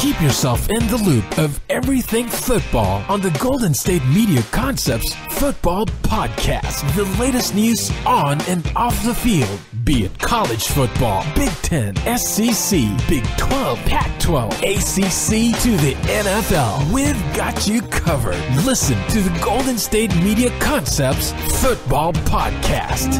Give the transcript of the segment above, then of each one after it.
Keep yourself in the loop of everything football on the Golden State Media Concepts Football Podcast. The latest news on and off the field, be it college football, Big Ten, SEC, Big 12, Pac-12, ACC to the NFL. We've got you covered. Listen to the Golden State Media Concepts Football Podcast.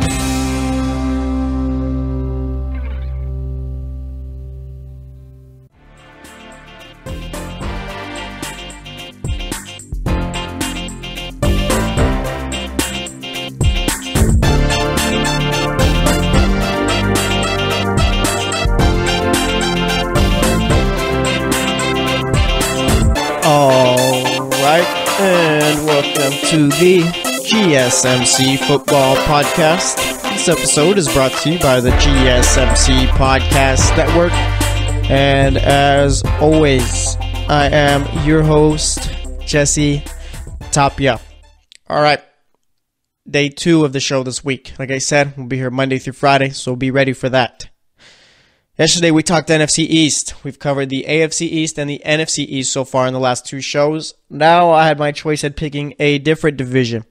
And welcome to the GSMC Football Podcast. This episode is brought to you by the GSMC Podcast Network. And as always, I am your host, Jesse Tapia. All right, day 2 of the show this week. Like I said, we'll be here Monday through Friday, so be ready for that. Yesterday, we talked NFC East. We've covered the AFC East and the NFC East so far in the last 2 shows. Now, I had my choice at picking a different division.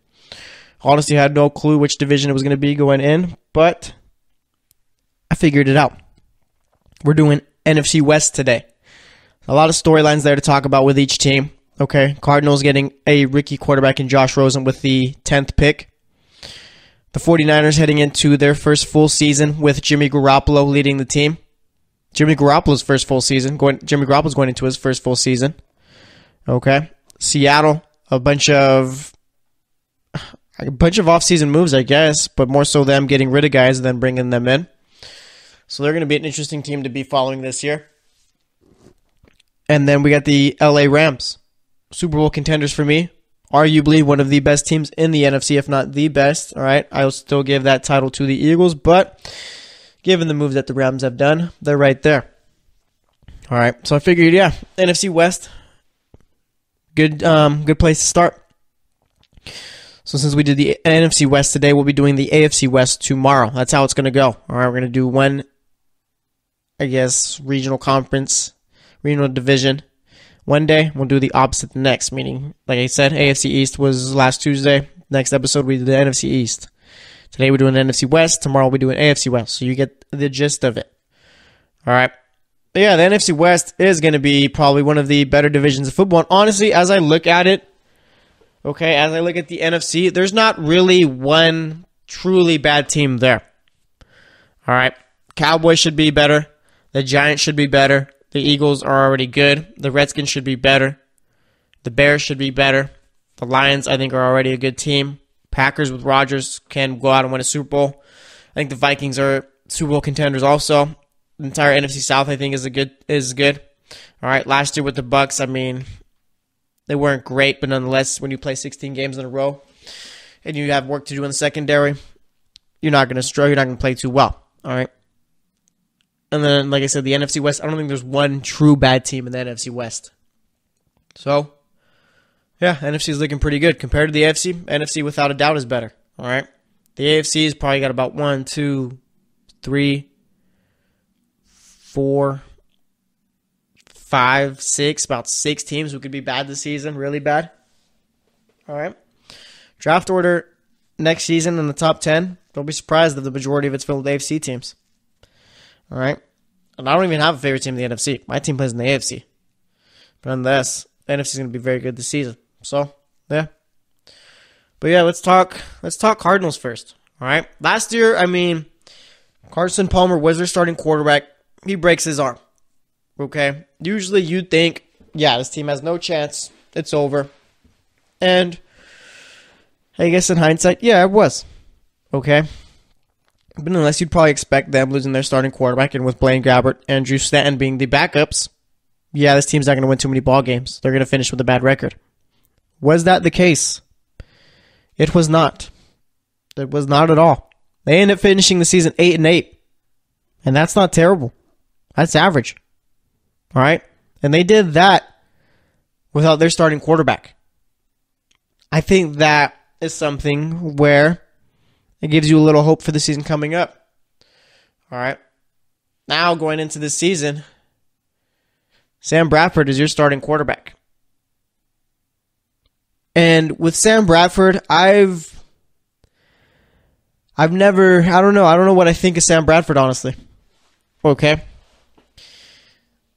Honestly, I had no clue which division it was going to be going in, but I figured it out. We're doing NFC West today. A lot of storylines there to talk about with each team. Okay, Cardinals getting a rookie quarterback in Josh Rosen with the 10th pick. The 49ers heading into their first full season with Jimmy Garoppolo leading the team. Jimmy Garoppolo's first full season. Jimmy Garoppolo's going into his first full season. Okay. Seattle, a bunch of off-season moves, I guess, but more so them getting rid of guys than bringing them in. So they're going to be an interesting team to be following this year. And then we got the LA Rams, Super Bowl contenders for me. Arguably one of the best teams in the NFC, if not the best. All right. I'll still give that title to the Eagles, but given the moves that the Rams have done, they're right there. All right, so I figured, NFC West, good place to start. So since we did the NFC West today, we'll be doing the AFC West tomorrow. That's how it's going to go. All right, we're going to do one, regional conference, regional division one day. We'll do the opposite the next, meaning, like I said, AFC East was last Tuesday. Next episode, we did the NFC East. Today we're doing NFC West. Tomorrow we're doing AFC West. So you get the gist of it. All right. But yeah, the NFC West is going to be probably one of the better divisions of football. And honestly, as I look at it, as I look at the NFC, there's not really one truly bad team there. All right. Cowboys should be better. The Giants should be better. The Eagles are already good. The Redskins should be better. The Bears should be better. The Lions, I think, are already a good team. Packers with Rodgers can go out and win a Super Bowl. I think the Vikings are Super Bowl contenders also. The entire NFC South, I think, is good. All right, last year with the Bucs, they weren't great, but nonetheless, when you play 16 games in a row and you have work to do in the secondary, you're not going to struggle. You're not going to play too well. All right. And then, like I said, the NFC West, I don't think there's one true bad team in the NFC West. So, yeah, NFC is looking pretty good. Compared to the AFC, NFC without a doubt is better. All right. The AFC has probably got about 1, 2, 3, 4, 5, 6, about 6 teams who could be bad this season, really bad. All right. Draft order next season in the top 10. Don't be surprised if the majority of it's filled with AFC teams. All right. And I don't even have a favorite team in the NFC. My team plays in the AFC. But nonetheless, the NFC is going to be very good this season. So, yeah. But yeah, let's talk Cardinals first. All right. Last year, Carson Palmer was their starting quarterback. He breaks his arm. Okay. Usually you'd think, this team has no chance. It's over. And I guess in hindsight, it was. Okay. But unless you'd probably expect them losing their starting quarterback, and with Blaine Gabbert and Drew Stanton being the backups, this team's not going to win too many ball games. They're going to finish with a bad record. Was that the case? It was not. It was not at all. They ended up finishing the season 8-8. And that's not terrible. That's average. All right? And they did that without their starting quarterback. I think that is something where it gives you a little hope for the season coming up. All right. Now, going into this season, Sam Bradford is your starting quarterback. And with Sam Bradford, I don't know what I think of Sam Bradford, honestly. Okay.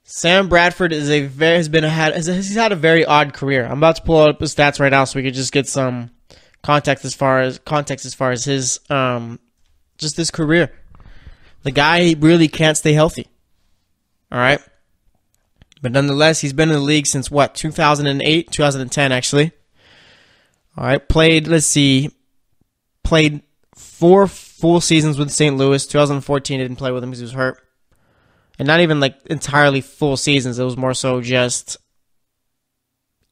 Sam Bradford he's had a very odd career. I'm about to pull up his stats right now so we could just get some context as far as his just his career. The guy really can't stay healthy. All right. But nonetheless, he's been in the league since 2010 actually. All right, played 4 full seasons with St. Louis. 2014 didn't play with him because he was hurt. And not even like entirely full seasons. It was more so just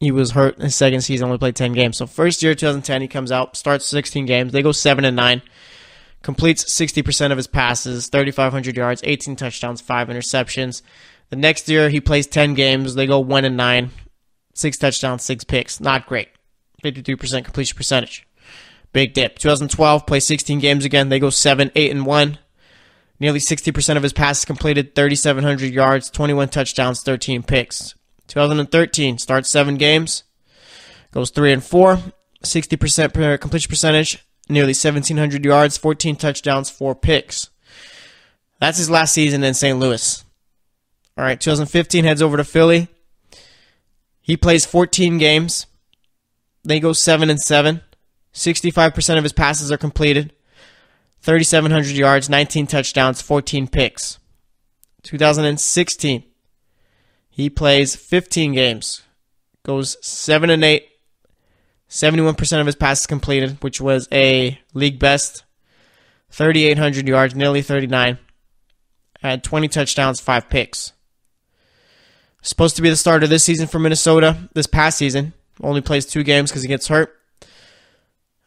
he was hurt in his second season, only played 10 games. So first year, 2010, he comes out, starts 16 games. They go 7-9. Completes 60% of his passes, 3,500 yards, 18 touchdowns, 5 interceptions. The next year, he plays 10 games. They go 1-9, 6 touchdowns, 6 picks. Not great. 52% completion percentage. Big dip. 2012, plays 16 games again. They go 7-8-1. Nearly 60% of his passes completed, 3,700 yards, 21 touchdowns, 13 picks. 2013, starts 7 games, goes 3-4, 60% completion percentage, nearly 1,700 yards, 14 touchdowns, 4 picks. That's his last season in St. Louis. All right, 2015 heads over to Philly. He plays 14 games. They go 7-7. 65% of his passes are completed. 3,700 yards, 19 touchdowns, 14 picks. 2016, he plays 15 games. Goes 7-8. 71% of his passes completed, which was a league best. 3,800 yards, nearly 39. Had 20 touchdowns, 5 picks. Supposed to be the starter this season for Minnesota. This past season, only plays 2 games because he gets hurt.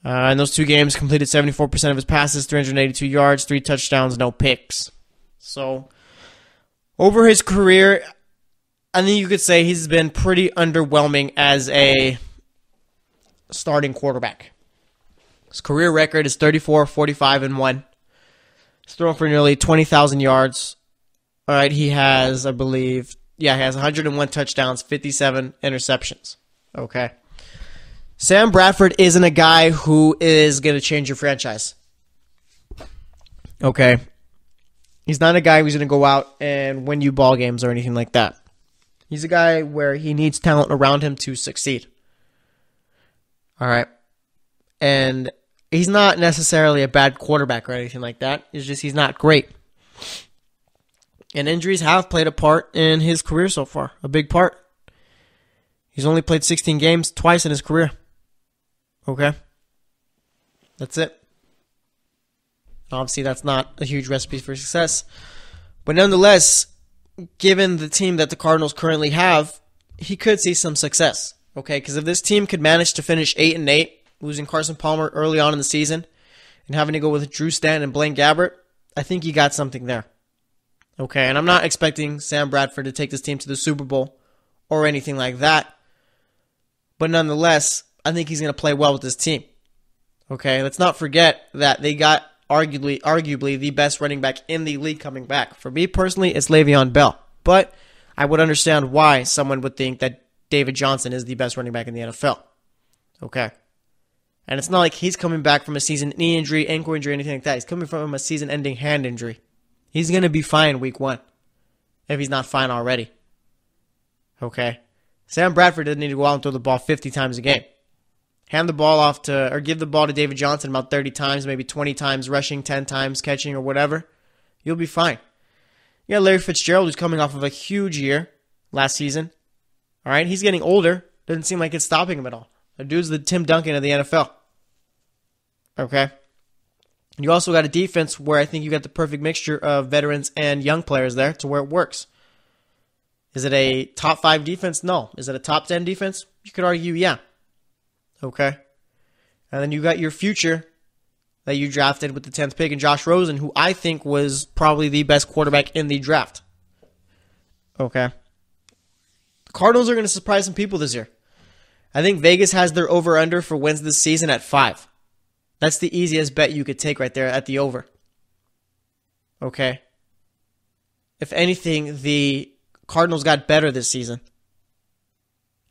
In those 2 games, completed 74% of his passes, 382 yards, 3 touchdowns, no picks. So, over his career, I think you could say he's been pretty underwhelming as a starting quarterback. His career record is 34, 45, and 1. He's thrown for nearly 20,000 yards. All right, he has 101 touchdowns, 57 interceptions. Okay. Sam Bradford isn't a guy who is going to change your franchise. Okay. He's not a guy who's going to go out and win you ball games or anything like that. He's a guy where he needs talent around him to succeed. All right. And he's not necessarily a bad quarterback or anything like that. It's just he's not great. And injuries have played a part in his career so far. A big part. He's only played 16 games twice in his career. Okay. That's it. Obviously, that's not a huge recipe for success. But nonetheless, given the team that the Cardinals currently have, he could see some success. Okay, because if this team could manage to finish 8-8, losing Carson Palmer early on in the season, and having to go with Drew Stanton and Blaine Gabbert, I think you got something there. Okay, and I'm not expecting Sam Bradford to take this team to the Super Bowl or anything like that. But nonetheless, I think he's going to play well with this team. Okay, let's not forget that they got arguably the best running back in the league coming back. For me personally, it's Le'Veon Bell. But I would understand why someone would think that David Johnson is the best running back in the NFL. Okay. And it's not like he's coming back from a season knee injury, ankle injury, anything like that. He's coming from a season-ending hand injury. He's going to be fine week 1, if he's not fine already. Okay. Sam Bradford doesn't need to go out and throw the ball 50 times a game. Hand the ball off or give the ball to David Johnson about 30 times, maybe 20 times, rushing 10 times, catching or whatever. You'll be fine. You got Larry Fitzgerald, who's coming off of a huge year last season. All right, he's getting older. Doesn't seem like it's stopping him at all. The dude's the Tim Duncan of the NFL. Okay. You also got a defense where I think you got the perfect mixture of veterans and young players there to where it works. Is it a top 5 defense? No. Is it a top 10 defense? You could argue, yeah. Okay. And then you got your future that you drafted with the 10th pick in Josh Rosen, who I think was probably the best quarterback in the draft. Okay. The Cardinals are going to surprise some people this year. I think Vegas has their over-under for wins this season at 5. That's the easiest bet you could take right there at the over. Okay. If anything, the Cardinals got better this season.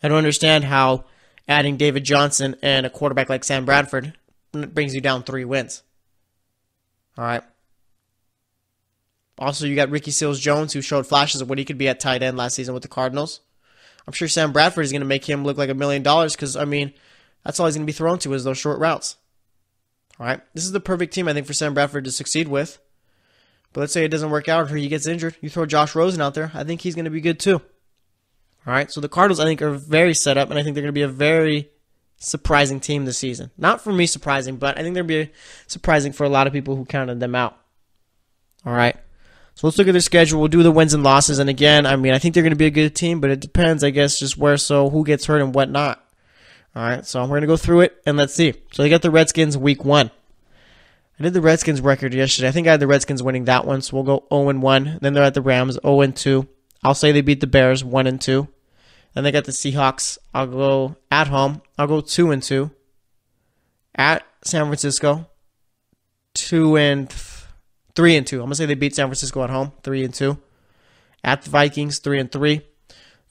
I don't understand how adding David Johnson and a quarterback like Sam Bradford brings you down 3 wins. All right. Also, you got Ricky Seals-Jones, who showed flashes of what he could be at tight end last season with the Cardinals. I'm sure Sam Bradford is going to make him look like $1 million because, I mean, that's all he's going to be thrown to is those short routes. All right. This is the perfect team, I think, for Sam Bradford to succeed with. But let's say it doesn't work out or he gets injured. You throw Josh Rosen out there, I think he's going to be good too. All right. So the Cardinals, I think, are very set up, and I think they're going to be a very surprising team this season. Not for me surprising, but I think they're going to be surprising for a lot of people who counted them out. All right. So let's look at their schedule. We'll do the wins and losses. And again, I mean, I think they're going to be a good team, but it depends, I guess, just who gets hurt and what not. All right. So we're going to go through it and let's see. So they got the Redskins week 1. I did the Redskins record yesterday. I think I had the Redskins winning that one. So we'll go 0-1. Then they're at the Rams 0-2. I'll say they beat the Bears 1-2. Then they got the Seahawks. I'll go at home. I'll go 2-2. At San Francisco 3-2. I'm gonna say they beat San Francisco at home 3-2. At the Vikings 3-3.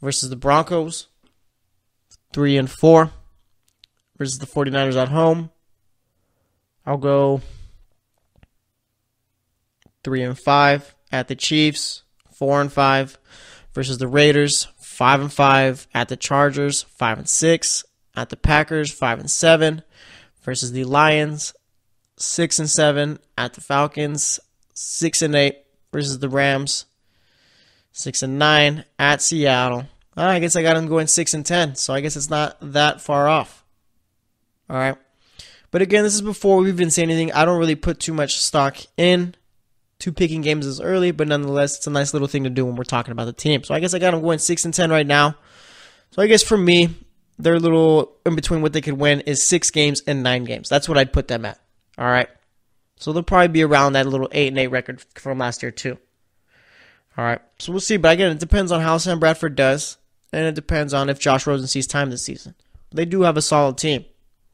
Versus the Broncos 3-4. Versus the 49ers at home. I'll go 3-5. At the Chiefs 4-5. Versus the Raiders 5-5. At the Chargers 5-6. At the Packers 5-7. Versus the Lions 6-7. At the Falcons 6-8. Versus the Rams 6-9. At Seattle. I guess I got them going 6-10. So I guess it's not that far off. All right. But again, this is before we've even seen anything. I don't really put too much stock in to picking games this early, but nonetheless, it's a nice little thing to do when we're talking about the team. So I guess I got them going 6-10 right now. So I guess for me, they're a little in between what they could win is 6 games and 9 games. That's what I'd put them at. All right. So they'll probably be around that little 8-8 record from last year too. All right. So we'll see. But again, it depends on how Sam Bradford does, and it depends on if Josh Rosen sees time this season. They do have a solid team.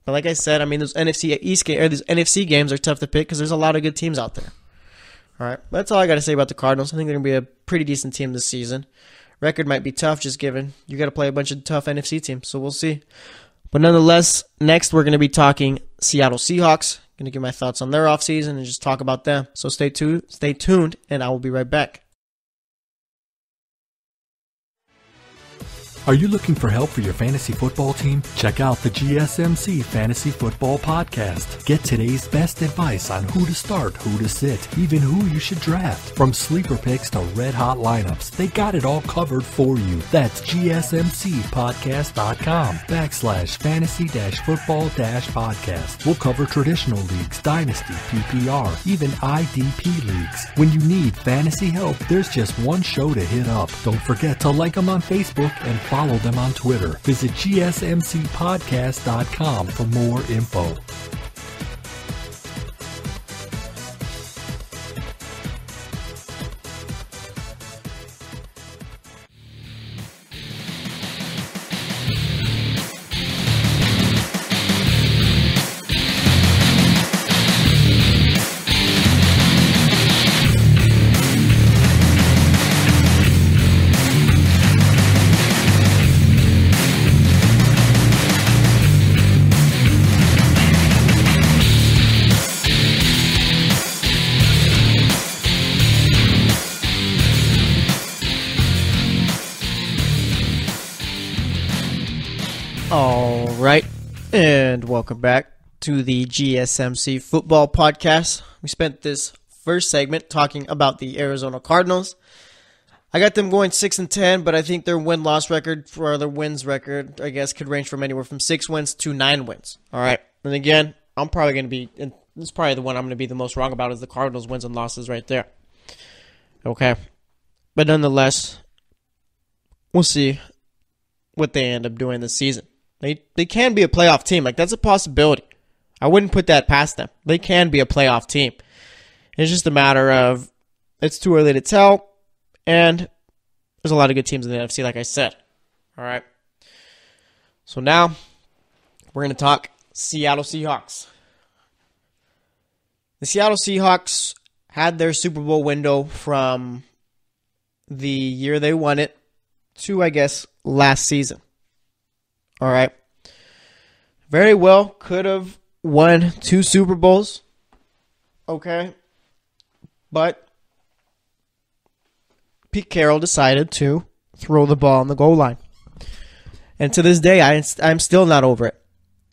But like I said, I mean, those these NFC games are tough to pick because there's a lot of good teams out there. All right, that's all I got to say about the Cardinals. I think they're going to be a pretty decent team this season. Record might be tough just given you got to play a bunch of tough NFC teams, so we'll see. But nonetheless, next we're going to be talking Seattle Seahawks. Going to give my thoughts on their offseason and just talk about them. So stay tuned, and I will be right back. Are you looking for help for your fantasy football team? Check out the GSMC Fantasy Football Podcast. Get today's best advice on who to start, who to sit, even who you should draft. From sleeper picks to red-hot lineups, they got it all covered for you. That's gsmcpodcast.com/fantasy-football-podcast. We'll cover traditional leagues, dynasty, PPR, even IDP leagues. When you need fantasy help, there's just one show to hit up. Don't forget to like them on Facebook and follow them on Twitter. Visit gsmcpodcast.com for more info. All right, and welcome back to the GSMC Football Podcast. We spent this first segment talking about the Arizona Cardinals. I got them going 6-10, but I think their win-loss record for their wins record, I guess, could range from anywhere from 6 wins to 9 wins. All right, and again, I'm probably going to be, and this is probably the one I'm going to be the most wrong about is the Cardinals' wins and losses right there. Okay, but nonetheless, we'll see what they end up doing this season. They can be a playoff team. Like, that's a possibility. I wouldn't put that past them. They can be a playoff team. It's just a matter of it's too early to tell, and there's a lot of good teams in the NFC, like I said. All right. So now we're going to talk Seattle Seahawks. The Seattle Seahawks had their Super Bowl window from the year they won it to, I guess, last season. All right. Very well could have won 2 Super Bowls. Okay. But Pete Carroll decided to throw the ball on the goal line. And to this day, I'm still not over it.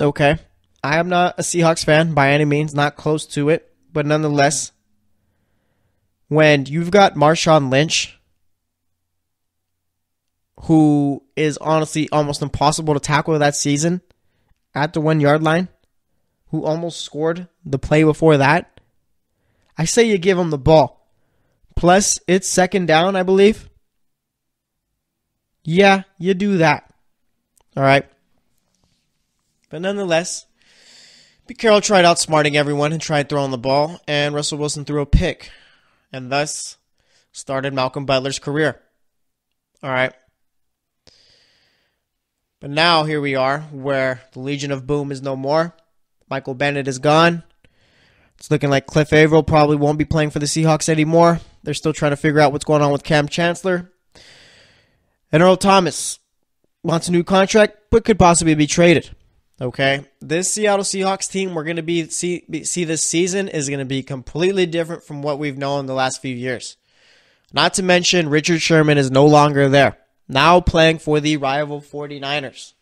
Okay. I am not a Seahawks fan by any means, not close to it. But nonetheless, when you've got Marshawn Lynch, who is honestly almost impossible to tackle that season at the 1-yard line, who almost scored the play before that, I say you give him the ball. Plus, it's second down, I believe. Yeah, you do that. All right. But nonetheless, Pete Carroll tried outsmarting everyone and tried throwing the ball, and Russell Wilson threw a pick, and thus started Malcolm Butler's career. All right. But now here we are, where the Legion of Boom is no more. Michael Bennett is gone. It's looking like Cliff Averill probably won't be playing for the Seahawks anymore. They're still trying to figure out what's going on with Cam Chancellor. And Earl Thomas wants a new contract, but could possibly be traded. Okay, this Seattle Seahawks team we're going to see this season is going to be completely different from what we've known the last few years. Not to mention, Richard Sherman is no longer there. Now playing for the rival 49ers,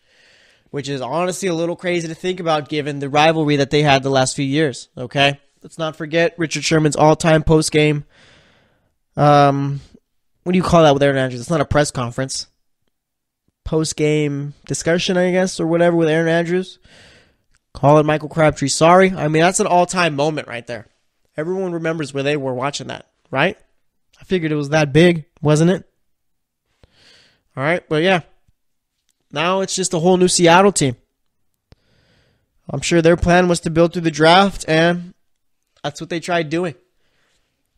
which is honestly a little crazy to think about given the rivalry that they had the last few years. Okay, let's not forget Richard Sherman's all-time post-game. What do you call that with Aaron Andrews? It's not a press conference. Post-game discussion, I guess, or whatever with Aaron Andrews. Call it Michael Crabtree sorry. I mean, that's an all-time moment right there. Everyone remembers where they were watching that, right? I figured it was that big, wasn't it? All right, but yeah. Now it's just a whole new Seattle team. I'm sure their plan was to build through the draft, and that's what they tried doing.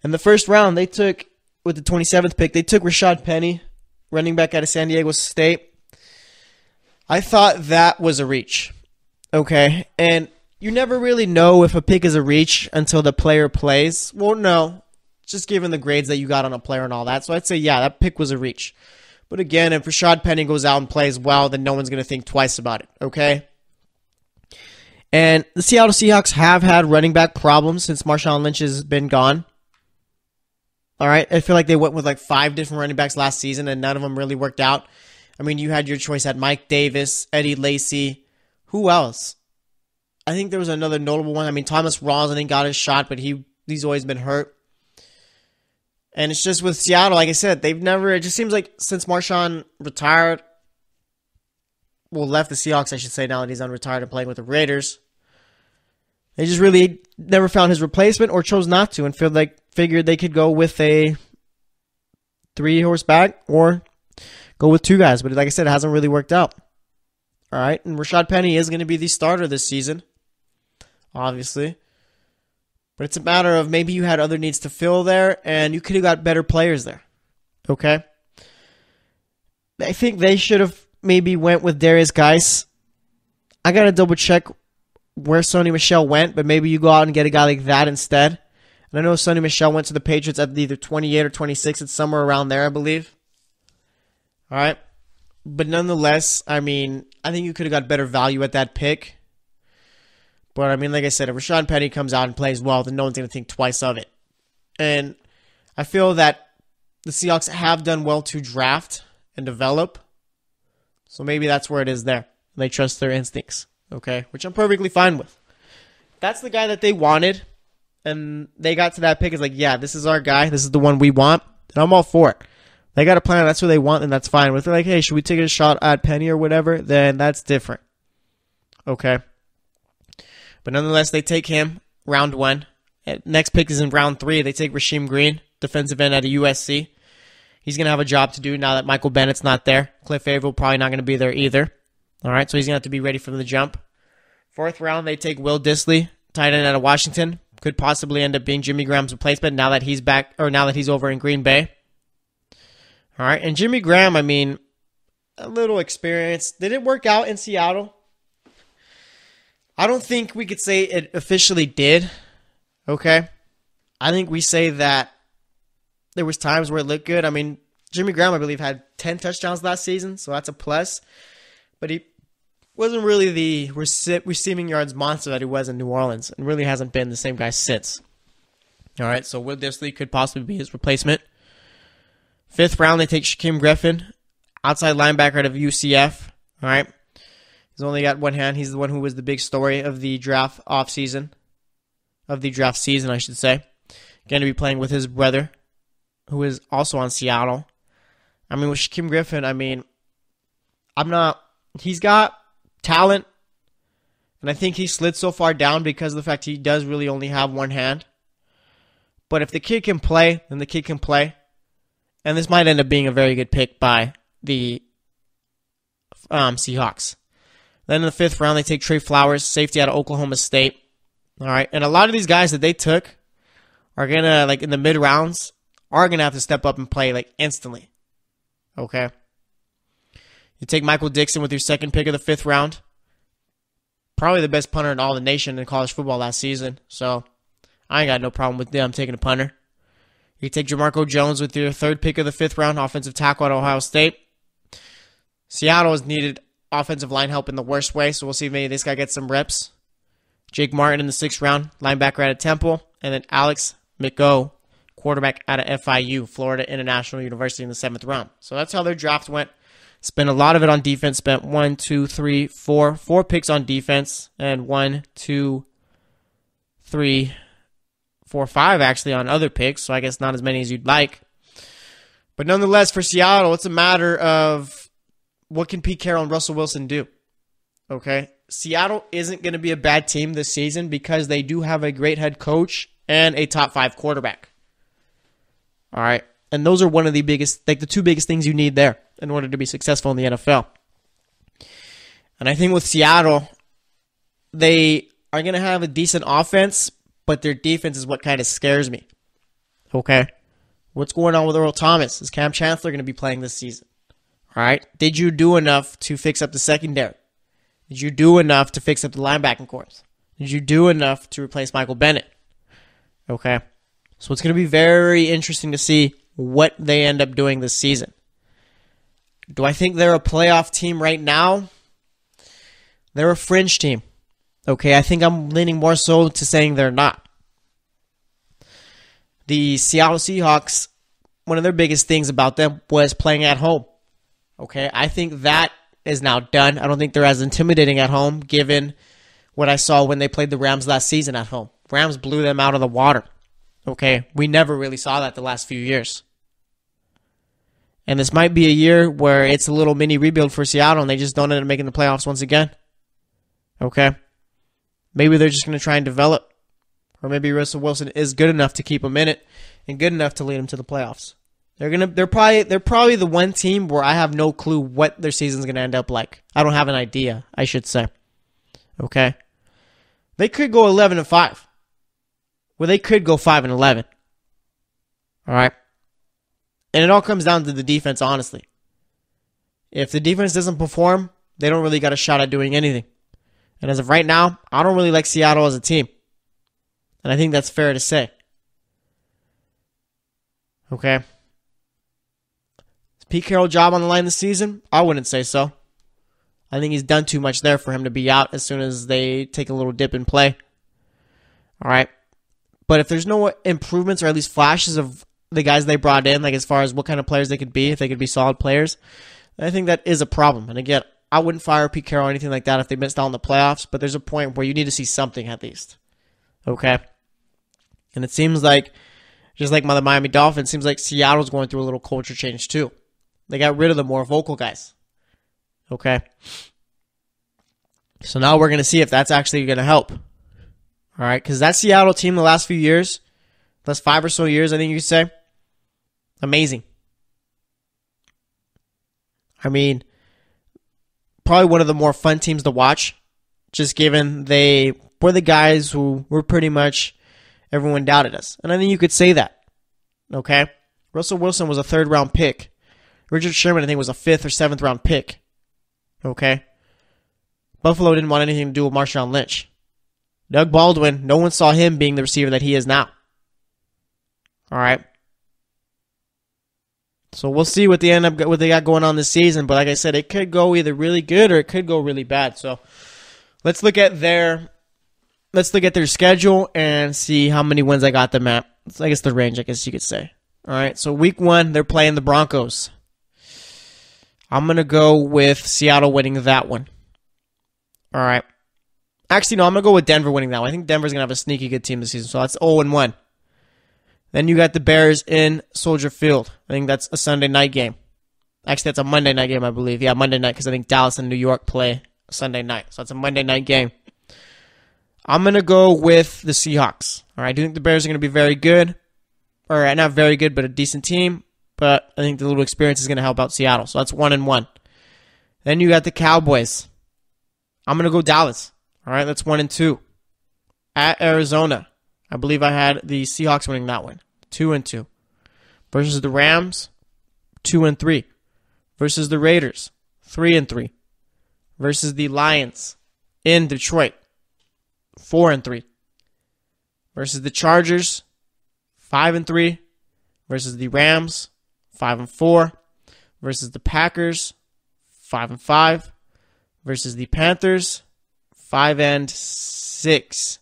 In the first round, they took, with the 27th pick, they took Rashad Penny, running back out of San Diego State. I thought that was a reach. Okay, and you never really know if a pick is a reach until the player plays. Well, no, just given the grades that you got on a player and all that. So I'd say, yeah, that pick was a reach. But again, if Rashad Penny goes out and plays well, then no one's going to think twice about it, okay? And the Seattle Seahawks have had running back problems since Marshawn Lynch has been gone. All right, I feel like they went with like 5 different running backs last season, and none of them really worked out. I mean, you had your choice at Mike Davis, Eddie Lacy. Who else? I think there was another notable one. I mean, Thomas Rosling got his shot, but he's always been hurt. And it's just with Seattle, like I said, it just seems like since Marshawn retired, left the Seahawks, I should say, now that he's unretired and playing with the Raiders, they just really never found his replacement or chose not to and figured they could go with a 3-horse back or go with 2 guys. But like I said, it hasn't really worked out. All right, and Rashad Penny is going to be the starter this season, obviously. But it's a matter of maybe you had other needs to fill there, and you could have got better players there. Okay? I think they should have maybe went with Darius Geis. I got to double check where Sony Michel went, but maybe you go out and get a guy like that instead. And I know Sony Michel went to the Patriots at either 28 or 26. It's somewhere around there, I believe. All right? But nonetheless, I mean, I think you could have got better value at that pick. But, I mean, like I said, if Rashad Penny comes out and plays well, then no one's going to think twice of it. And I feel that the Seahawks have done well to draft and develop. So maybe that's where it is there. They trust their instincts, okay? Which I'm perfectly fine with. That's the guy that they wanted, and they got to that pick. It's like, yeah, this is our guy. This is the one we want, and I'm all for it. They got a plan. That's what they want, and that's fine. If they're like, hey, should we take a shot at Penny or whatever, then that's different. Okay? But nonetheless, they take him, round 1. Next pick is in round 3. They take Rasheem Green, defensive end out of USC. He's going to have a job to do now that Michael Bennett's not there. Cliff Averill probably not going to be there either. All right, so he's going to have to be ready from the jump. 4th round, they take Will Dissly, tight end out of Washington. Could possibly end up being Jimmy Graham's replacement now that he's back, or now that he's over in Green Bay. All right, and Jimmy Graham, I mean, a little experience. Did it work out in Seattle? I don't think we could say it officially did, okay? I think we say that there was times where it looked good. I mean, Jimmy Graham, I believe, had 10 touchdowns last season, so that's a plus. But he wasn't really the receiving yards monster that he was in New Orleans, and really hasn't been the same guy since. All right, so Will Dissly could possibly be his replacement. 5th round, they take Shaquem Griffin, outside linebacker out of UCF. All right, he's only got one hand. He's the one who was the big story of the draft season, I should say. Going to be playing with his brother, who is also on Seattle. I mean, with Shaquem Griffin, he's got talent, and I think he slid so far down because of the fact he does really only have one hand. But if the kid can play, then the kid can play. And this might end up being a very good pick by the Seahawks. Then in the 5th round, they take Trey Flowers, safety out of Oklahoma State. All right, and a lot of these guys that they took are going to, like in the mid-rounds, are going to have to step up and play like instantly. Okay? You take Michael Dixon with your 2nd pick of the 5th round. Probably the best punter in all the nation in college football last season. So I ain't got no problem with them taking a punter. You take Jamarco Jones with your 3rd pick of the 5th round, offensive tackle at Ohio State. Seattle has needed offensive line help in the worst way, so we'll see if maybe this guy gets some reps. Jake Martin in the 6th round, linebacker out of Temple. And then Alex McGough, quarterback out of FIU, Florida International University, in the 7th round. So that's how their draft went. Spent a lot of it on defense. Spent 4 picks on defense. And 5 actually on other picks. So I guess not as many as you'd like. But nonetheless, for Seattle, it's a matter of what can Pete Carroll and Russell Wilson do. Okay? Seattle isn't going to be a bad team this season because they do have a great head coach and a top 5 quarterback. All right? And those are one of the biggest, like the 2 biggest things you need there in order to be successful in the NFL. And I think with Seattle, they are going to have a decent offense, but their defense is what kind of scares me. Okay? What's going on with Earl Thomas? Is Cam Chancellor going to be playing this season? All right? Did you do enough to fix up the secondary? Did you do enough to fix up the linebacking corps? Did you do enough to replace Michael Bennett? Okay? So it's going to be very interesting to see what they end up doing this season. Do I think they're a playoff team right now? They're a fringe team. Okay, I think I'm leaning more so to saying they're not. The Seattle Seahawks, one of their biggest things about them was playing at home. Okay, I think that is now done. I don't think they're as intimidating at home, given what I saw when they played the Rams last season at home. Rams blew them out of the water. Okay, we never really saw that the last few years. And this might be a year where it's a little mini rebuild for Seattle and they just don't end up making the playoffs once again. Okay? Maybe they're just going to try and develop. Or maybe Russell Wilson is good enough to keep them in it and good enough to lead them to the playoffs. They're probably the one team where I have no clue what their season's going to end up like. I don't have an idea, I should say. Okay? They could go 11-5. Well, they could go 5-11. All right? And it all comes down to the defense, honestly. If the defense doesn't perform, they don't really got a shot at doing anything. And as of right now, I don't really like Seattle as a team. And I think that's fair to say. Okay? Is Pete Carroll's job on the line this season? I wouldn't say so. I think he's done too much there for him to be out as soon as they take a little dip in play. All right? But if there's no improvements or at least flashes of the guys they brought in, like as far as what kind of players they could be, if they could be solid players, I think that is a problem. And again, I wouldn't fire Pete Carroll or anything like that if they missed out on the playoffs, but there's a point where you need to see something at least. Okay? And it seems like, just like the Miami Dolphins, it seems like Seattle's going through a little culture change too. They got rid of the more vocal guys. Okay? So now we're going to see if that's actually going to help. All right? Because that Seattle team the last few years, last 5 or so years, I think you could say, amazing. I mean, probably one of the more fun teams to watch, just given they were the guys who were pretty much, everyone doubted us. And I think you could say that. Okay? Russell Wilson was a 3rd-round pick. Richard Sherman, I think, was a 5th or 7th-round pick. Okay? Buffalo didn't want anything to do with Marshawn Lynch. Doug Baldwin, no one saw him being the receiver that he is now. All right? So we'll see what they got going on this season. But like I said, it could go either really good or it could go really bad. So let's look at their schedule and see how many wins I got them at. I guess the range, I guess you could say. All right, so week 1, they're playing the Broncos. I'm going to go with Seattle winning that one. All right. Actually, no, I'm going to go with Denver winning that one. I think Denver's going to have a sneaky good team this season, so that's 0-1. Then you got the Bears in Soldier Field. I think that's a Sunday night game. Actually, that's a Monday night game, I believe. Yeah, Monday night, because I think Dallas and New York play Sunday night. So that's a Monday night game. I'm going to go with the Seahawks. All right, I do think the Bears are going to be very good. Or not very good, but a decent team. But I think the little experience is going to help out Seattle. So that's 1-1. Then you got the Cowboys. I'm going to go Dallas. All right, that's 1-2. At Arizona. I believe I had the Seahawks winning that one. 2-2. Versus the Rams. 2-3. Versus the Raiders. 3-3. Versus the Lions in Detroit. 4-3. Versus the Chargers. 5-3. Versus the Rams. 5-4. Versus the Packers. 5-5. Versus the Panthers. 5-6.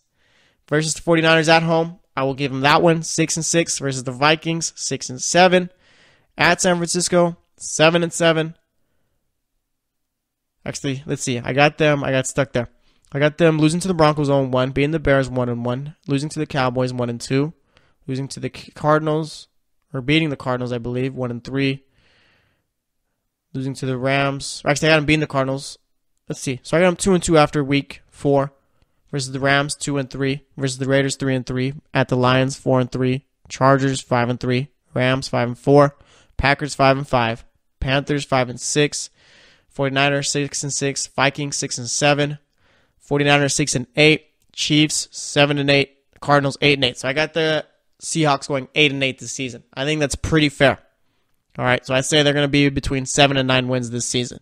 Versus the 49ers at home, I will give them that one. 6-6. Versus the Vikings. 6-7. At San Francisco. 7-7. Actually, let's see. I got stuck there. I got them losing to the Broncos 0-1, beating the Bears 1-1, losing to the Cowboys 1-2, losing to the Cardinals, or beating the Cardinals, I believe, 1-3, losing to the Rams. Actually, I got them beating the Cardinals. Let's see. So I got them 2-2 after week 4, versus the Rams 2-3, versus the Raiders 3-3, at the Lions 4-3, Chargers 5-3, Rams 5-4, Packers 5-5, Panthers 5-6, 49ers 6-6, Vikings 6-7, 49ers 6-8, Chiefs 7-8, Cardinals 8-8. So I got the Seahawks going 8-8 this season. I think that's pretty fair. All right, so I say they're going to be between 7 and 9 wins this season.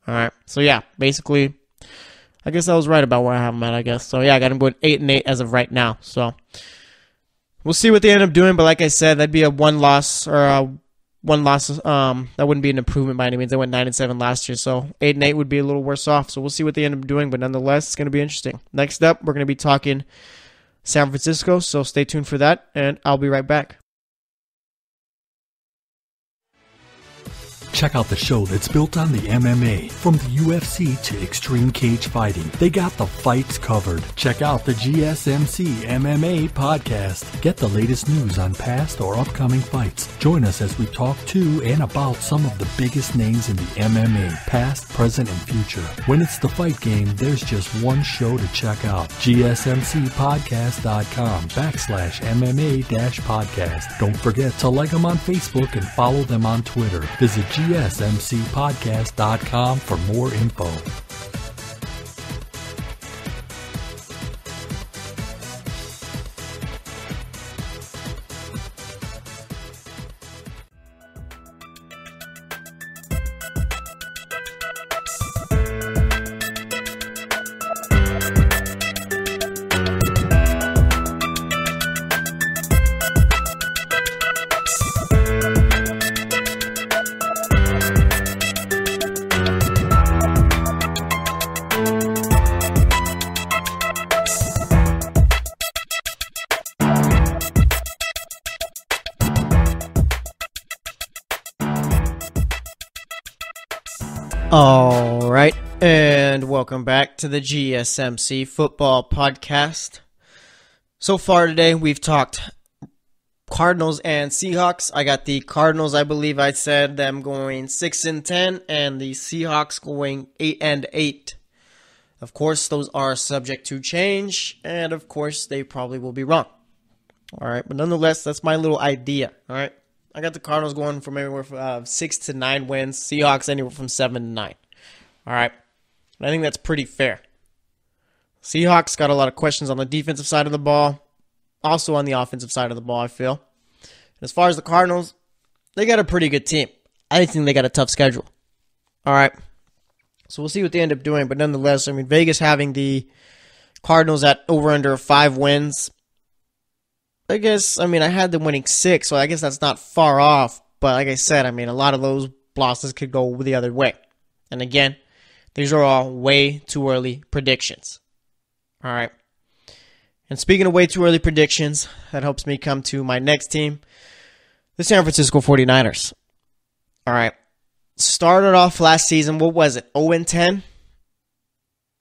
All right, so yeah, basically, I guess I was right about where I have them at, I guess. So yeah, I got them going 8-8 as of right now. So we'll see what they end up doing, but like I said, that'd be a one loss. That wouldn't be an improvement by any means. They went 9-7 last year, so 8-8 would be a little worse off. So we'll see what they end up doing, but nonetheless, it's going to be interesting. Next up, we're going to be talking San Francisco, so stay tuned for that, and I'll be right back. Check out the show that's built on the MMA. From the UFC to extreme cage fighting, they got the fights covered. Check out the GSMC MMA podcast. Get the latest news on past or upcoming fights. Join us as we talk to and about some of the biggest names in the MMA, past, present, and future. When it's the fight game, there's just one show to check out. GSMCpodcast.com/MMA-podcast. Don't forget to like them on Facebook and follow them on Twitter. Visit GSMCpodcast.com for more info. All right, and welcome back to the GSMC Football Podcast. So far today, we've talked Cardinals and Seahawks. I got the Cardinals, I believe I said them going 6-10, and the Seahawks going 8-8. Of course, those are subject to change, and of course, they probably will be wrong. All right, but nonetheless, that's my little idea. All right. I got the Cardinals going from anywhere from 6 to 9 wins. Seahawks anywhere from 7 to 9. All right. And I think that's pretty fair. Seahawks got a lot of questions on the defensive side of the ball. Also on the offensive side of the ball, I feel. And as far as the Cardinals, they got a pretty good team. I think they got a tough schedule. All right. So we'll see what they end up doing. But nonetheless, I mean, Vegas having the Cardinals at over under 5 wins. I had them winning 6, so I guess that's not far off. But like I said, I mean, a lot of those losses could go the other way. And again, these are all way too early predictions. All right. And speaking of way too early predictions, that helps me come to my next team, the San Francisco 49ers. All right. Started off last season, what was it? 0-10?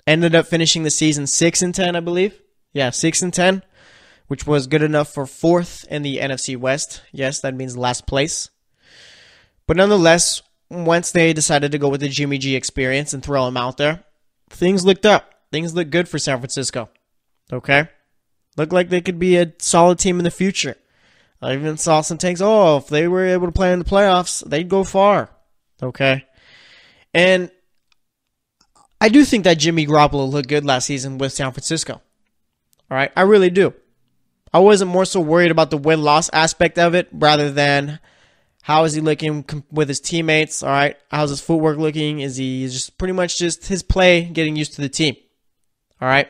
Ended up finishing the season 6-10, I believe. Yeah, 6-10, which was good enough for 4th in the NFC West. Yes, that means last place. But nonetheless, once they decided to go with the Jimmy G experience and throw him out there, things looked up. Things looked good for San Francisco. Okay? Looked like they could be a solid team in the future. I even saw some takes, if they were able to play in the playoffs, they'd go far. Okay? And I do think that Jimmy Garoppolo looked good last season with San Francisco. All right? I really do. I wasn't more so worried about the win-loss aspect of it rather than how is he looking with his teammates, all right? How's his footwork looking? Is he just pretty much just his play getting used to the team, all right?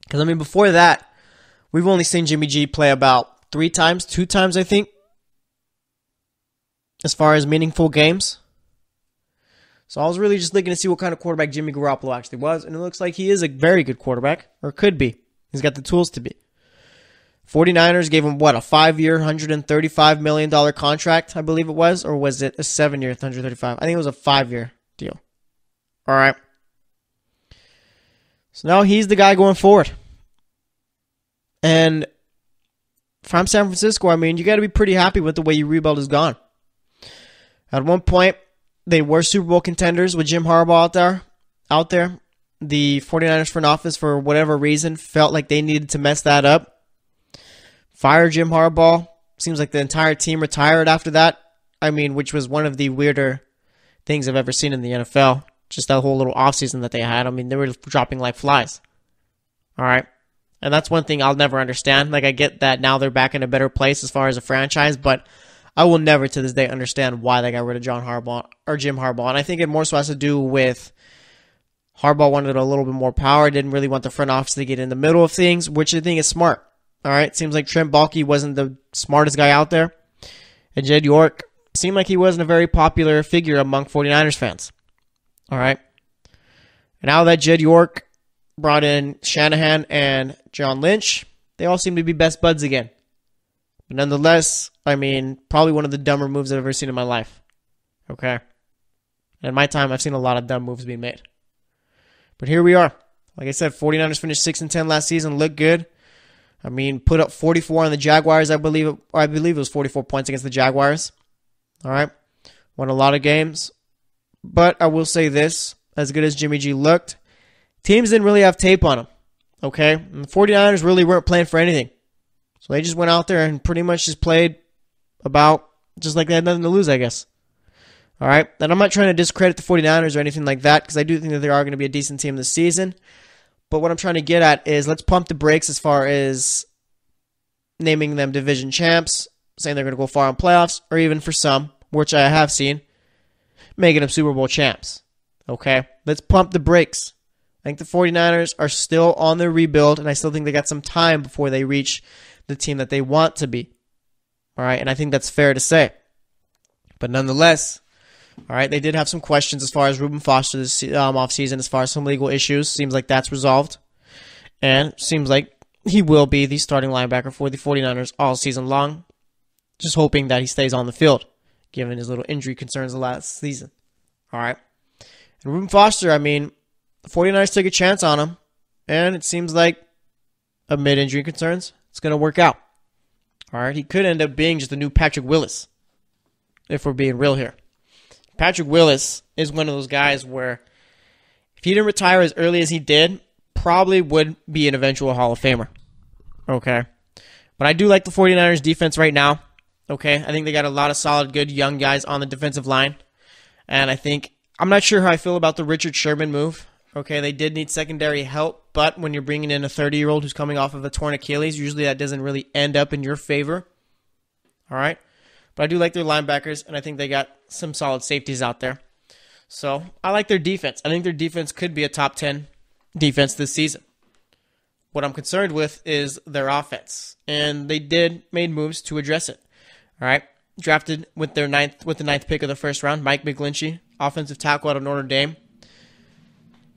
Because, I mean, before that, we've only seen Jimmy G play about 2 times, I think, as far as meaningful games. So I was really just looking to see what kind of quarterback Jimmy Garoppolo actually was, and it looks like he is a very good quarterback, or could be. He's got the tools to be. 49ers gave him, a 5-year, $135 million contract, I believe it was, or was it a 7-year, $135? I think it was a 5-year deal. All right. So now he's the guy going forward. And from San Francisco, I mean, you got to be pretty happy with the way your rebuild has gone. At one point, they were Super Bowl contenders with Jim Harbaugh out there. The 49ers front office, for whatever reason, felt like they needed to mess that up. Fire Jim Harbaugh. Seems like the entire team retired after that. I mean, which was one of the weirder things I've ever seen in the NFL. Just that whole little offseason that they had. I mean, they were dropping like flies. All right. And that's one thing I'll never understand. Like, I get that now they're back in a better place as far as a franchise, but I will never to this day understand why they got rid of Jim Harbaugh. And I think it more so has to do with Harbaugh wanted a little bit more power, didn't really want the front office to get in the middle of things, which I think is smart. All right, seems like Trent Baalke wasn't the smartest guy out there. And Jed York seemed like he wasn't a very popular figure among 49ers fans. All right. And now that Jed York brought in Shanahan and John Lynch, they all seem to be best buds again. But nonetheless, I mean, probably one of the dumber moves I've ever seen in my life. Okay. In my time, I've seen a lot of dumb moves being made. But here we are. Like I said, 49ers finished 6-10 last season, looked good. I mean, put up 44 on the Jaguars, I believe it was 44 points against the Jaguars. All right. Won a lot of games. But I will say this, as good as Jimmy G looked, teams didn't really have tape on him. Okay? And the 49ers really weren't playing for anything. So they just went out there and pretty much just played about just like they had nothing to lose, I guess. All right? And I'm not trying to discredit the 49ers or anything like that because I do think that they are going to be a decent team this season. But what I'm trying to get at is let's pump the brakes as far as naming them division champs, saying they're going to go far in playoffs, or even for some, which I have seen, making them Super Bowl champs. Okay? Let's pump the brakes. I think the 49ers are still on their rebuild, and I still think they got some time before they reach the team that they want to be. All right? And I think that's fair to say. But nonetheless, all right, they did have some questions as far as Reuben Foster this offseason, as far as some legal issues. Seems like that's resolved. And seems like he will be the starting linebacker for the 49ers all season long. Just hoping that he stays on the field, given his little injury concerns the last season. All right. And Reuben Foster, I mean, the 49ers took a chance on him. And it seems like amid injury concerns, it's going to work out. All right. He could end up being just a new Patrick Willis, if we're being real here. Patrick Willis is one of those guys where if he didn't retire as early as he did, probably would be an eventual Hall of Famer. Okay. But I do like the 49ers defense right now. Okay. I think they got a lot of solid, good young guys on the defensive line. And I'm not sure how I feel about the Richard Sherman move. Okay. They did need secondary help, but when you're bringing in a 30-year-old who's coming off of a torn Achilles, usually that doesn't really end up in your favor. All right. But I do like their linebackers, and I think they got some solid safeties out there. So I like their defense. I think their defense could be a top 10 defense this season. What I'm concerned with is their offense, and they made moves to address it. All right, drafted with the ninth pick of the first round, Mike McGlinchey, offensive tackle out of Notre Dame.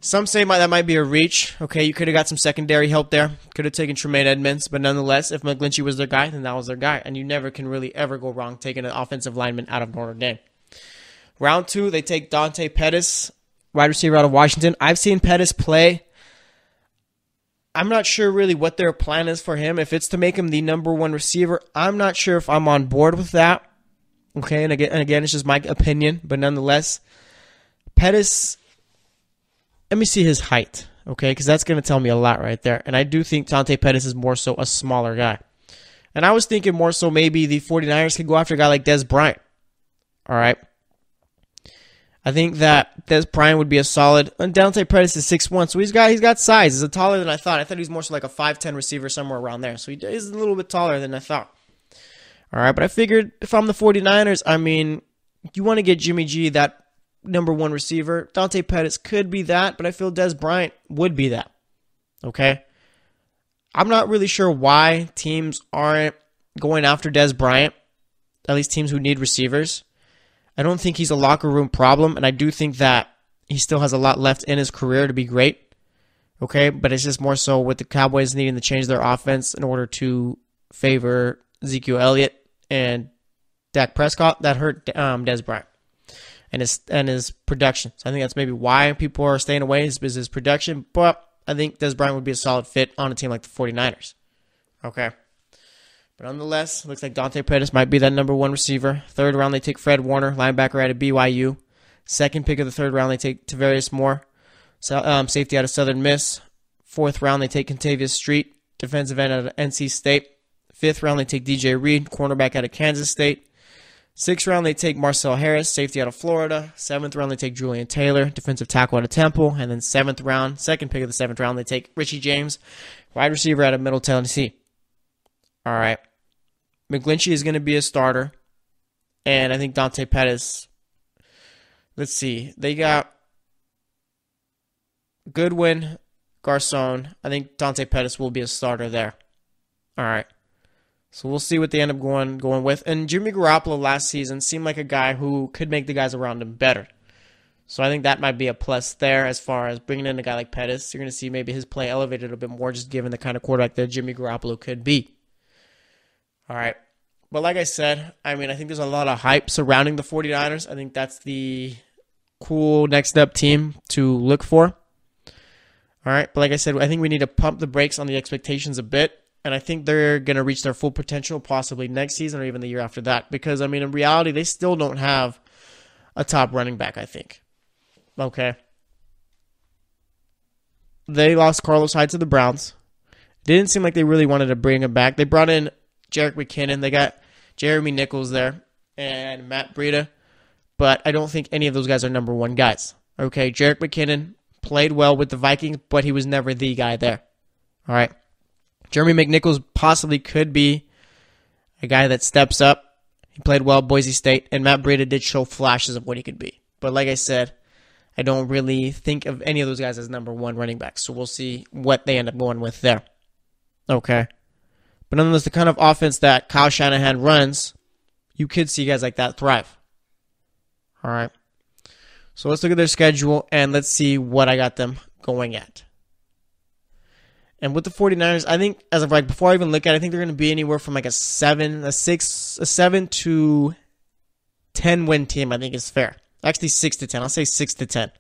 Some say that might be a reach. Okay, you could have got some secondary help there. Could have taken Tremaine Edmonds, but nonetheless, if McGlinchey was their guy, then that was their guy. And you never can really ever go wrong taking an offensive lineman out of Notre Dame. Round 2, they take Dante Pettis, wide receiver out of Washington. I've seen Pettis play. I'm not sure really what their plan is for him. If it's to make him the number 1 receiver, I'm not sure if I'm on board with that. Okay, and again, it's just my opinion, but nonetheless, Pettis. Let me see his height, okay, because that's going to tell me a lot right there. And I do think Dante Pettis is more so a smaller guy. And I was thinking more so maybe the 49ers could go after a guy like Dez Bryant. All right. I think that Dez Bryant would be a solid. And Dante Pettis is 6'1", so he's got size. He's taller than I thought. I thought he was more so like a 5'10" receiver somewhere around there. So he's a little bit taller than I thought. All right, but I figured if I'm the 49ers, I mean, you want to get Jimmy G that number 1 receiver. Dante Pettis could be that, but I feel Dez Bryant would be that. Okay? I'm not really sure why teams aren't going after Dez Bryant, at least teams who need receivers. I don't think he's a locker room problem, and I do think that he still has a lot left in his career to be great. Okay? But it's just more so with the Cowboys needing to change their offense in order to favor Ezekiel Elliott and Dak Prescott. That hurt Dez Bryant and his production. So I think that's maybe why people are staying away is his production. But I think Dez Bryant would be a solid fit on a team like the 49ers. Okay. But nonetheless, looks like Dante Pettis might be that number 1 receiver. 3rd round, they take Fred Warner, linebacker out of BYU. 2nd pick of the 3rd round, they take Tavarius Moore, safety out of Southern Miss. 4th round, they take Contavious Street, defensive end out of NC State. 5th round, they take DJ Reed, cornerback out of Kansas State. 6th round, they take Marcel Harris, safety out of Florida. 7th round, they take Julian Taylor, defensive tackle out of Temple. And then 7th round, 2nd pick of the 7th round, they take Richie James, wide receiver out of Middle Tennessee. All right. McGlinchey is going to be a starter. And I think Dante Pettis, let's see. They got Goodwin, Garcon. I think Dante Pettis will be a starter there. All right. So we'll see what they end up going with. And Jimmy Garoppolo last season seemed like a guy who could make the guys around him better. So I think that might be a plus there as far as bringing in a guy like Pettis. You're going to see maybe his play elevated a bit more just given the kind of quarterback that Jimmy Garoppolo could be. All right. But like I said, I mean, I think there's a lot of hype surrounding the 49ers. I think that's the cool next step team to look for. All right. But like I said, I think we need to pump the brakes on the expectations a bit. And I think they're going to reach their full potential possibly next season or even the year after that. Because, I mean, in reality, they still don't have a top running back, I think. Okay. They lost Carlos Hyde to the Browns. Didn't seem like they really wanted to bring him back. They brought in Jerick McKinnon. They got Jeremy Nichols there and Matt Breida. But I don't think any of those guys are number 1 guys. Okay, Jerick McKinnon played well with the Vikings, but he was never the guy there. All right. Jeremy McNichols possibly could be a guy that steps up. He played well at Boise State, and Matt Breida did show flashes of what he could be. But like I said, I don't really think of any of those guys as number 1 running backs. So we'll see what they end up going with there. Okay. But nonetheless, the kind of offense that Kyle Shanahan runs, you could see guys like that thrive. All right. So let's look at their schedule, and let's see what I got them going at. And with the 49ers, I think, as of right before I even look at it, I think they're going to be anywhere from like a 7 to 10 win team, I think is fair. Actually, 6 to 10. I'll say 6 to 10.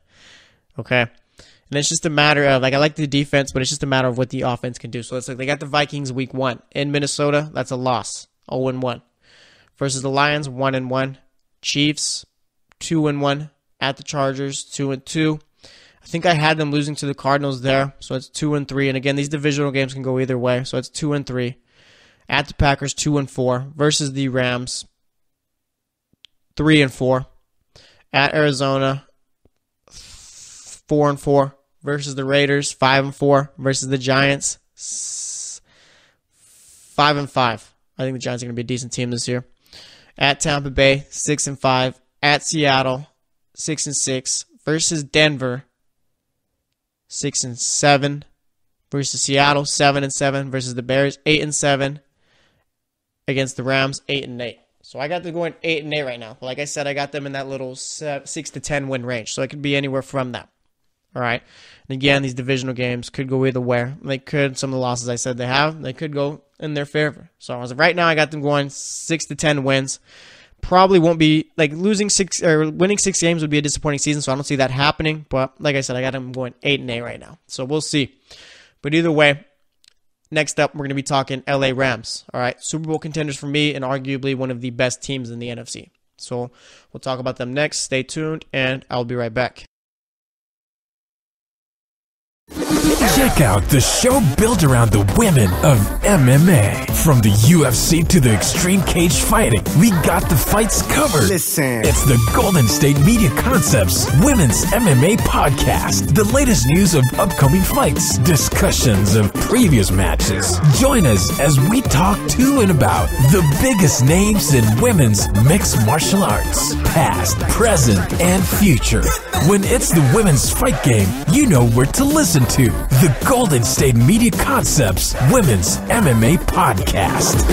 Okay? And it's just a matter of, like, I like the defense, but it's just a matter of what the offense can do. So let's look. They got the Vikings week 1 in Minnesota. That's a loss. 0-1. Versus the Lions, 1-1. Chiefs, 2-1. At the Chargers, 2-2. I think I had them losing to the Cardinals there, so it's 2-3. And again, these divisional games can go either way, so it's 2-3. At the Packers, 2-4. Versus the Rams, 3-4. At Arizona, 4-4. Versus the Raiders, 5-4. Versus the Giants, 5-5. I think the Giants are going to be a decent team this year. At Tampa Bay, 6-5. At Seattle, 6-6. Versus Denver, 6-7. Versus Seattle, 7-7. Versus the Bears, 8-7. Against the Rams, 8-8. So I got them going 8-8 right now. Like I said, I got them in that little 6 to 10 win range. So it could be anywhere from that. All right. And again, these divisional games could go either way. They could, some of the losses I said they have, they could go in their favor. So as of right now, I got them going 6 to 10 wins. Probably won't be, like, winning 6 games would be a disappointing season, so I don't see that happening. But like I said, I got them going 8-8 right now. So we'll see. But either way, next up, we're going to be talking LA Rams. All right, Super Bowl contenders for me and arguably one of the best teams in the NFC. So we'll talk about them next. Stay tuned, and I'll be right back. Check out the show built around the women of MMA. From the UFC to the extreme cage fighting, we got the fights covered. Listen. It's the Golden State Media Concepts Women's MMA Podcast. The latest news of upcoming fights, discussions of previous matches. Join us as we talk to and about the biggest names in women's mixed martial arts, past, present, and future. When it's the women's fight game, you know where to listen to. The Golden State Media Concepts Women's MMA Podcast.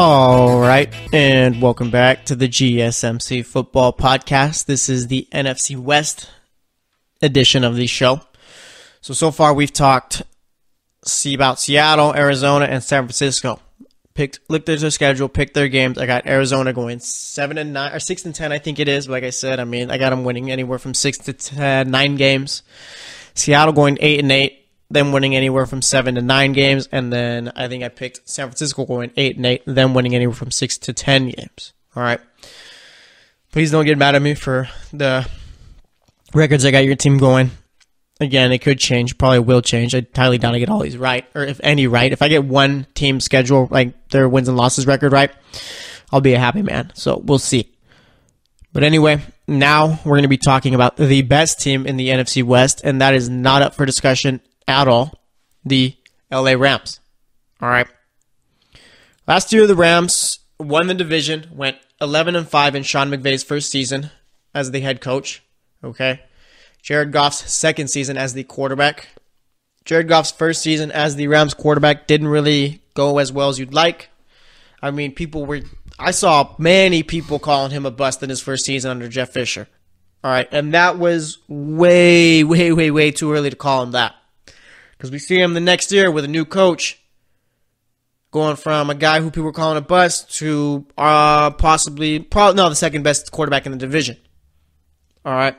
All right, and welcome back to the GSMC Football Podcast. This is the NFC West edition of the show. So far we've talked about Seattle, Arizona, and San Francisco. Looked at their schedule, picked their games. I got Arizona going 7-9 or 6-10, I think it is. But like I said, I got them winning anywhere from 6 to 9 games. Seattle going 8-8. Them winning anywhere from 7 to 9 games, and then I think I picked San Francisco going 8-8, them winning anywhere from 6 to 10 games. All right. Please don't get mad at me for the records I got your team going. Again, it could change, probably will change. I highly doubt I get all these right, or if any right. If I get one team schedule, like their wins and losses record right, I'll be a happy man. So we'll see. But anyway, now we're going to be talking about the best team in the NFC West, and that is not up for discussion at all, the LA Rams. All right. Last year, the Rams won the division, went 11-5 in Sean McVay's first season as the head coach. Okay. Jared Goff's second season as the quarterback. Jared Goff's first season as the Rams quarterback didn't really go as well as you'd like. I mean, I saw many people calling him a bust in his first season under Jeff Fisher. All right. And that was way, way, way, way too early to call him that. Because we see him the next year with a new coach, going from a guy who people were calling a bust to probably the second best quarterback in the division. All right.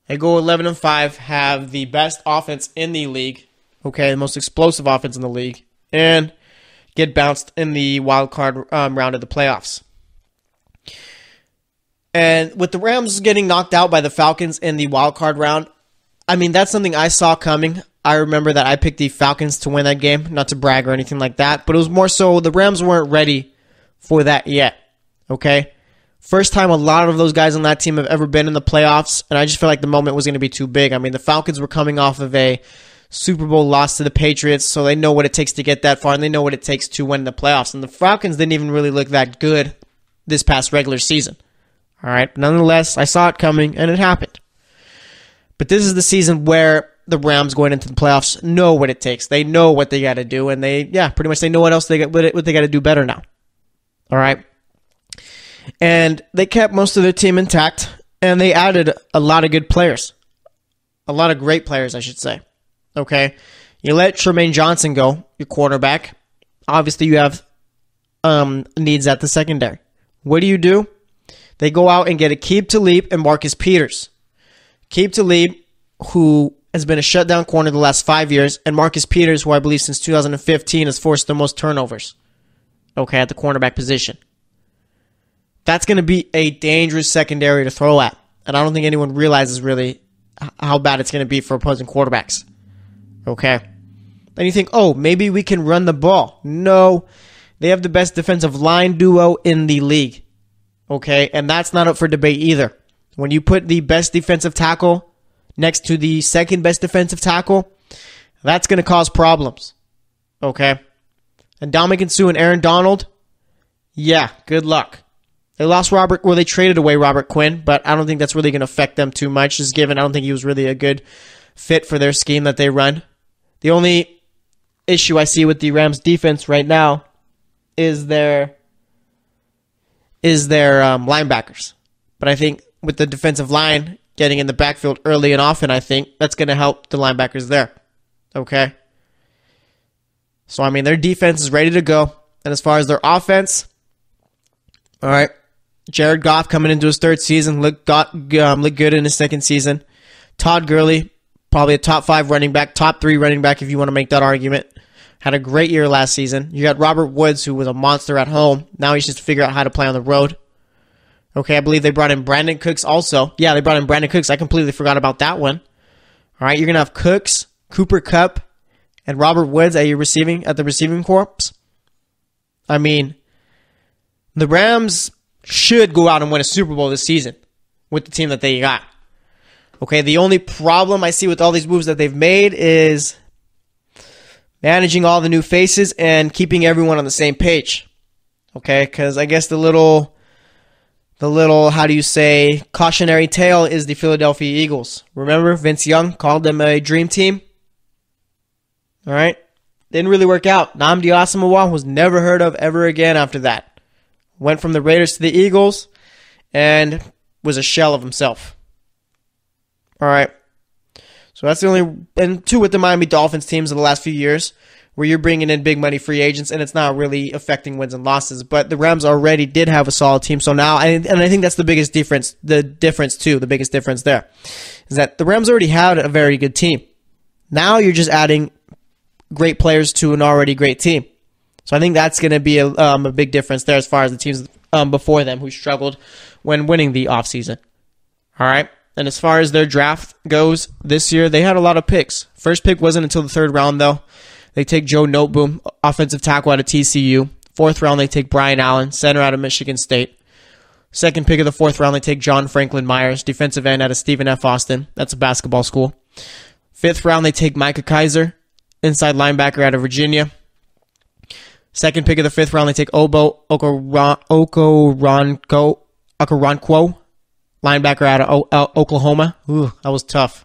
They go 11-5, have the best offense in the league, okay, the most explosive offense in the league, and get bounced in the wild card round of the playoffs. And with the Rams getting knocked out by the Falcons in the wild card round, I mean, that's something I saw coming. I remember that I picked the Falcons to win that game, not to brag or anything like that, but it was more so the Rams weren't ready for that yet, okay? First time a lot of those guys on that team have ever been in the playoffs, and I just feel like the moment was going to be too big. I mean, the Falcons were coming off of a Super Bowl loss to the Patriots, so they know what it takes to get that far, and they know what it takes to win the playoffs. And the Falcons didn't even really look that good this past regular season. All right, but nonetheless, I saw it coming, and it happened. But this is the season where the Rams going into the playoffs know what it takes. They know what they got to do, and pretty much they know what they got to do better now. All right, and they kept most of their team intact, and they added a lot of good players, a lot of great players, I should say. Okay, you let Tremaine Johnson go, your quarterback. Obviously, you have needs at the secondary. What do? They go out and get Aqib Talib and Marcus Peters. Aqib Talib, who has been a shutdown corner the last 5 years, and Marcus Peters, who I believe since 2015 has forced the most turnovers, okay, at the cornerback position. That's going to be a dangerous secondary to throw at, and I don't think anyone realizes really how bad it's going to be for opposing quarterbacks, okay? And you think, oh, maybe we can run the ball. No, they have the best defensive line duo in the league. Okay, and that's not up for debate either. When you put the best defensive tackle next to the second best defensive tackle, that's going to cause problems. Okay? And Ndamukong Suh and Aaron Donald, yeah, good luck. They they traded away Robert Quinn, but I don't think that's really going to affect them too much, just given I don't think he was really a good fit for their scheme that they run. The only issue I see with the Rams defense right now is their linebackers. But I think with the defensive line getting in the backfield early and often, I think that's going to help the linebackers there. Okay? So, I mean, their defense is ready to go. And as far as their offense, all right, Jared Goff coming into his third season, looked good in his second season. Todd Gurley, probably a top 5 running back, top 3 running back if you want to make that argument. Had a great year last season. You got Robert Woods, who was a monster at home. Now he's just to figure out how to play on the road. Okay, I believe they brought in Brandon Cooks also. Yeah, they brought in Brandon Cooks. I completely forgot about that one. All right, you're going to have Cooks, Cooper Kupp, and Robert Woods at the receiving corps. I mean, the Rams should go out and win a Super Bowl this season with the team that they got. Okay, the only problem I see with all these moves that they've made is managing all the new faces and keeping everyone on the same page. Okay, because I guess the little, how do you say, cautionary tale is the Philadelphia Eagles. Remember, Vince Young called them a dream team? All right? Didn't really work out. Nnamdi Asomugha was never heard of ever again after that. Went from the Raiders to the Eagles and was a shell of himself. All right. So that's the only, and two with the Miami Dolphins teams of the last few years, where you're bringing in big money free agents and it's not really affecting wins and losses. But the Rams already did have a solid team. So now, and I think that's the biggest difference, the biggest difference there, is that the Rams already had a very good team. Now you're just adding great players to an already great team. So I think that's going to be a big difference there as far as the teams before them who struggled when winning the offseason. All right. And as far as their draft goes this year, they had a lot of picks. First pick wasn't until the 3rd round, though. They take Joe Noteboom, offensive tackle out of TCU. 4th round, they take Brian Allen, center out of Michigan State. 2nd pick of the 4th round, they take John Franklin Myers, defensive end out of Stephen F. Austin. That's a basketball school. 5th round, they take Micah Kiser, inside linebacker out of Virginia. 2nd pick of the 5th round, they take Obo Okoronkwo, linebacker out of Oklahoma. Ooh, that was tough.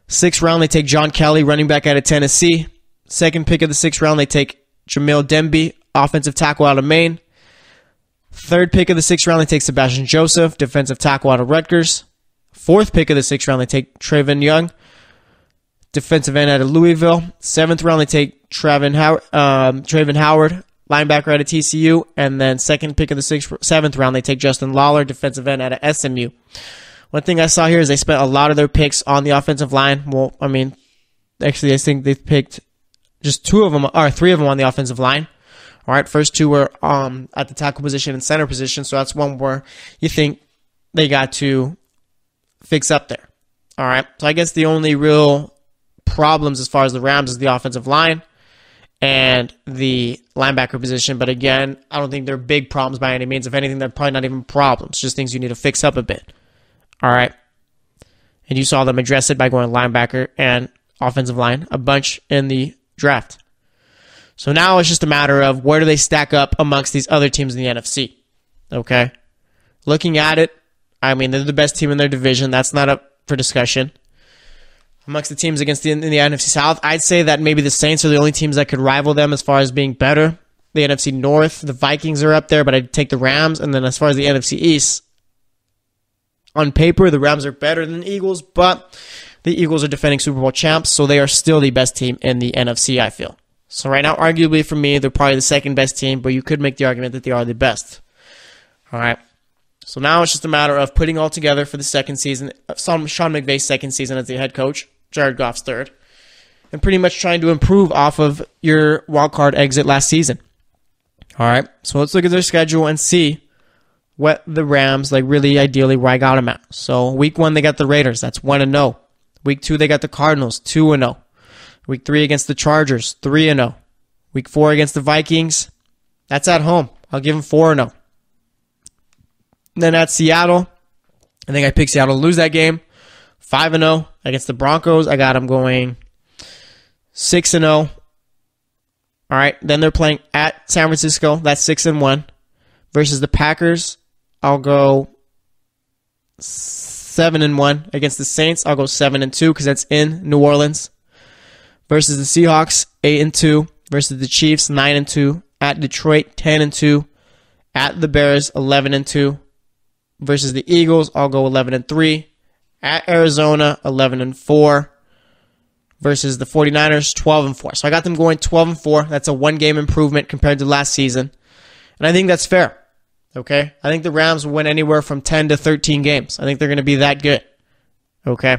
6th round, they take John Kelly, running back out of Tennessee. 2nd pick of the 6th round, they take Jamil Demby, offensive tackle out of Maine. 3rd pick of the 6th round, they take Sebastian Joseph, defensive tackle out of Rutgers. 4th pick of the 6th round, they take Trayvon Young, defensive end out of Louisville. 7th round, they take Trayvon Howard, linebacker out of TCU. And then 2nd pick of the 7th round, they take Justin Lawler, defensive end out of SMU. One thing I saw here is they spent a lot of their picks on the offensive line. Well, I mean, actually, I think they picked just 3 of them on the offensive line. All right, first 2 were at the tackle position and center position, so that's one where you think they got to fix up there. All right, so I guess the only real problems as far as the Rams is the offensive line and the linebacker position. But again, I don't think they're big problems by any means. If anything, they're probably not even problems, just things you need to fix up a bit. All right, and you saw them address it by going linebacker and offensive line a bunch in the draft. So now it's just a matter of where do they stack up amongst these other teams in the NFC. Okay? Looking at it, I mean, they're the best team in their division. That's not up for discussion. Amongst the teams in the NFC South, I'd say that maybe the Saints are the only teams that could rival them as far as being better. The NFC North, the Vikings are up there, but I'd take the Rams. And then as far as the NFC East, on paper, the Rams are better than the Eagles, but the Eagles are defending Super Bowl champs, so they are still the best team in the NFC, I feel. So right now, arguably for me, they're probably the 2nd best team, but you could make the argument that they are the best. All right. So now it's just a matter of putting all together for the 2nd season, Sean McVay's 2nd season as the head coach, Jared Goff's 3rd, and pretty much trying to improve off of your wildcard exit last season. All right. So let's look at their schedule and see what the Rams, really ideally where I got them at. So week 1, they got the Raiders. That's 1-0. Week 2, they got the Cardinals, 2-0. Week 3 against the Chargers, 3-0. Week 4 against the Vikings, that's at home. I'll give them 4-0. Then at Seattle, I think I picked Seattle to lose that game. 5-0 against the Broncos. I got them going 6-0. All right. Then they're playing at San Francisco. That's 6-1. Versus the Packers, I'll go 7-1. Against the Saints, I'll go 7-2 because that's in New Orleans. Versus the Seahawks, 8-2. Versus the Chiefs, 9-2. At Detroit, 10-2. At the Bears, 11-2. Versus the Eagles, I'll go 11-3. At Arizona, 11-4. Versus the 49ers, 12-4. So I got them going 12-4. That's a one-game improvement compared to last season. And I think that's fair. Okay? I think the Rams will win anywhere from 10 to 13 games. I think they're going to be that good. Okay?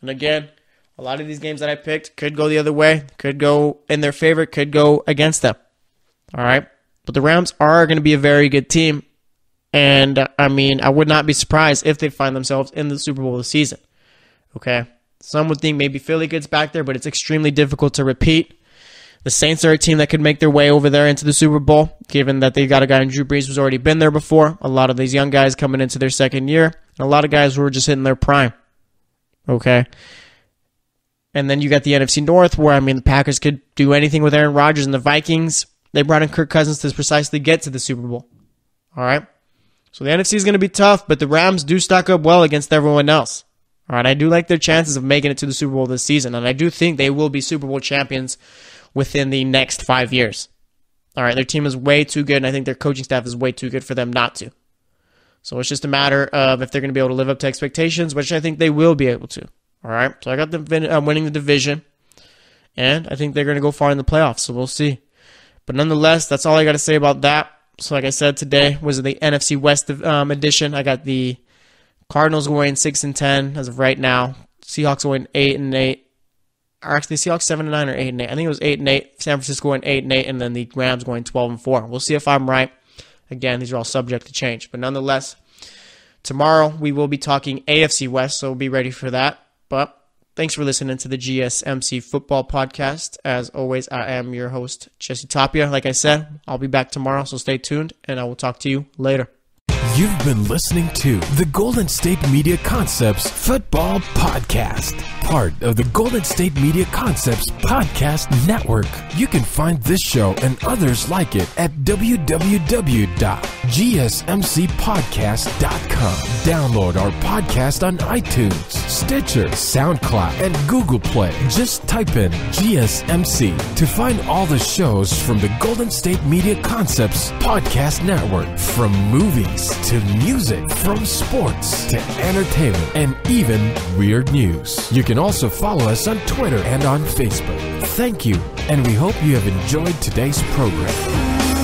And again, a lot of these games that I picked could go the other way, could go in their favor, could go against them. All right? But the Rams are going to be a very good team. And, I mean, I would not be surprised if they find themselves in the Super Bowl this season. Okay? Some would think maybe Philly gets back there, but it's extremely difficult to repeat. The Saints are a team that could make their way over there into the Super Bowl, given that they've got a guy in Drew Brees who's already been there before. A lot of these young guys coming into their second year. And a lot of guys who are just hitting their prime. Okay? And then you got the NFC North, where, I mean, the Packers could do anything with Aaron Rodgers, and the Vikings, they brought in Kirk Cousins to precisely get to the Super Bowl. All right? So the NFC is going to be tough, but the Rams do stack up well against everyone else. All right, I do like their chances of making it to the Super Bowl this season, and I do think they will be Super Bowl champions within the next 5 years. All right, their team is way too good, and I think their coaching staff is way too good for them not to. So it's just a matter of if they're going to be able to live up to expectations, which I think they will be able to. All right, so I got them winning the division, and I think they're going to go far in the playoffs, so we'll see. But nonetheless, that's all I got to say about that. So like I said, today was the NFC West edition. I got the Cardinals going 6-10 as of right now. Seahawks going 8-8. Or actually, Seahawks 7-9 or 8-8. I think it was 8-8. San Francisco going 8-8, and then the Rams going 12-4. We'll see if I'm right. Again, these are all subject to change. But nonetheless, tomorrow we will be talking AFC West, so be ready for that. But thanks for listening to the GSMC Football Podcast. As always, I am your host, Jesse Tapia. Like I said, I'll be back tomorrow, so stay tuned, and I will talk to you later. You've been listening to the Golden State Media Concepts Football Podcast, part of the Golden State Media Concepts Podcast Network. You can find this show and others like it at www.gsmcpodcast.com. Download our podcast on iTunes, Stitcher, SoundCloud, and Google Play. Just type in GSMC to find all the shows from the Golden State Media Concepts Podcast Network, from movies to music, from sports to entertainment, and even weird news. You can also follow us on Twitter and on Facebook. Thank you, and we hope you have enjoyed today's program.